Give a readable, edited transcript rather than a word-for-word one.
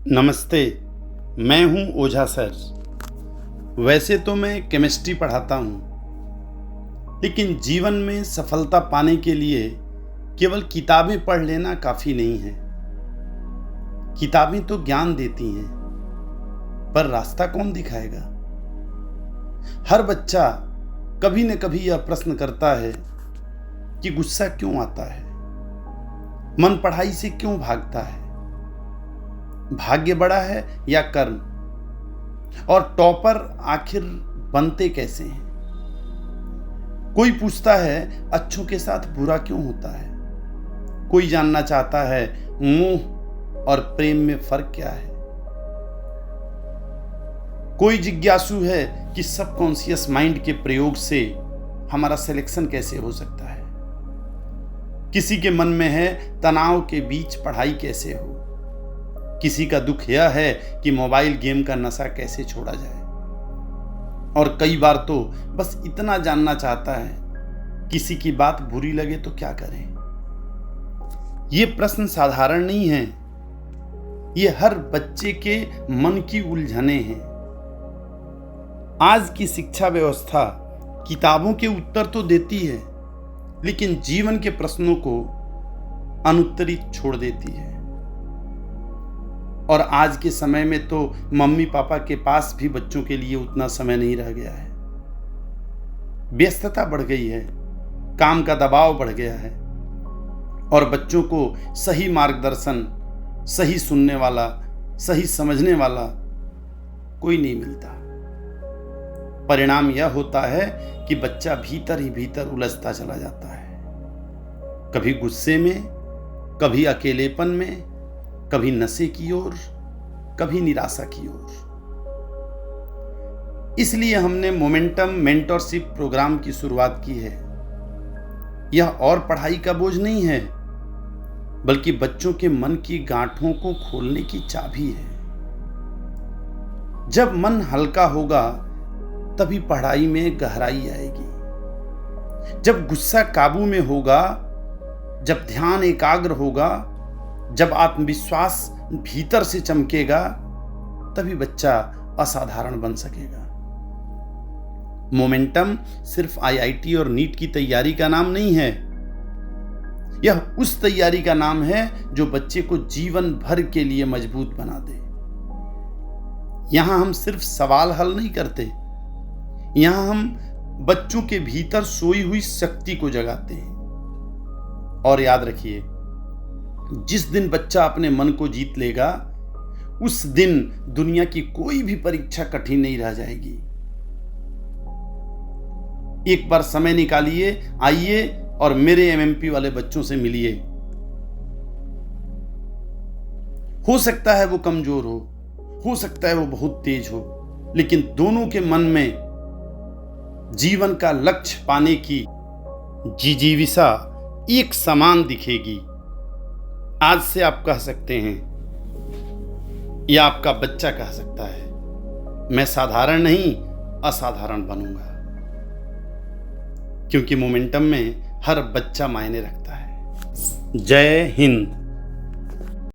नमस्ते। मैं हूं ओझा सर। वैसे तो मैं केमिस्ट्री पढ़ाता हूं, लेकिन जीवन में सफलता पाने के लिए केवल किताबें पढ़ लेना काफ़ी नहीं है। किताबें तो ज्ञान देती हैं, पर रास्ता कौन दिखाएगा? हर बच्चा कभी न कभी यह प्रश्न करता है कि गुस्सा क्यों आता है, मन पढ़ाई से क्यों भागता है, भाग्य बड़ा है या कर्म, और टॉपर आखिर बनते कैसे हैं? कोई पूछता है अच्छों के साथ बुरा क्यों होता है, कोई जानना चाहता है मोह और प्रेम में फर्क क्या है, कोई जिज्ञासु है कि सबकॉन्शियस माइंड के प्रयोग से हमारा सिलेक्शन कैसे हो सकता है, किसी के मन में है तनाव के बीच पढ़ाई कैसे हो, किसी का दुख यह है कि मोबाइल गेम का नशा कैसे छोड़ा जाए, और कई बार तो बस इतना जानना चाहता है किसी की बात बुरी लगे तो क्या करें। ये प्रश्न साधारण नहीं है, ये हर बच्चे के मन की उलझने हैं। आज की शिक्षा व्यवस्था किताबों के उत्तर तो देती है, लेकिन जीवन के प्रश्नों को अनुत्तरित छोड़ देती है। और आज के समय में तो मम्मी पापा के पास भी बच्चों के लिए उतना समय नहीं रह गया है। व्यस्तता बढ़ गई है, काम का दबाव बढ़ गया है, और बच्चों को सही मार्गदर्शन, सही सुनने वाला, सही समझने वाला कोई नहीं मिलता। परिणाम यह होता है कि बच्चा भीतर ही भीतर उलझता चला जाता है, कभी गुस्से में, कभी अकेलेपन में, कभी नशे की ओर, कभी निराशा की ओर। इसलिए हमने मोमेंटम मेंटरशिप प्रोग्राम की शुरुआत की है। यह और पढ़ाई का बोझ नहीं है, बल्कि बच्चों के मन की गांठों को खोलने की चाबी है। जब मन हल्का होगा तभी पढ़ाई में गहराई आएगी। जब गुस्सा काबू में होगा, जब ध्यान एकाग्र होगा, जब आत्मविश्वास भीतर से चमकेगा, तभी बच्चा असाधारण बन सकेगा। मोमेंटम सिर्फ आईआईटी और नीट की तैयारी का नाम नहीं है, यह उस तैयारी का नाम है जो बच्चे को जीवन भर के लिए मजबूत बना दे। यहां हम सिर्फ सवाल हल नहीं करते, यहां हम बच्चों के भीतर सोई हुई शक्ति को जगाते हैं। और याद रखिए, जिस दिन बच्चा अपने मन को जीत लेगा, उस दिन दुनिया की कोई भी परीक्षा कठिन नहीं रह जाएगी। एक बार समय निकालिए, आइए और मेरे एमएमपी वाले बच्चों से मिलिए। हो सकता है वो कमजोर हो सकता है वो बहुत तेज हो, लेकिन दोनों के मन में जीवन का लक्ष्य पाने की जिजीविषा एक समान दिखेगी। आज से आप कह सकते हैं, या आपका बच्चा कह सकता है, मैं साधारण नहीं असाधारण बनूंगा, क्योंकि मोमेंटम में हर बच्चा मायने रखता है। जय हिंद।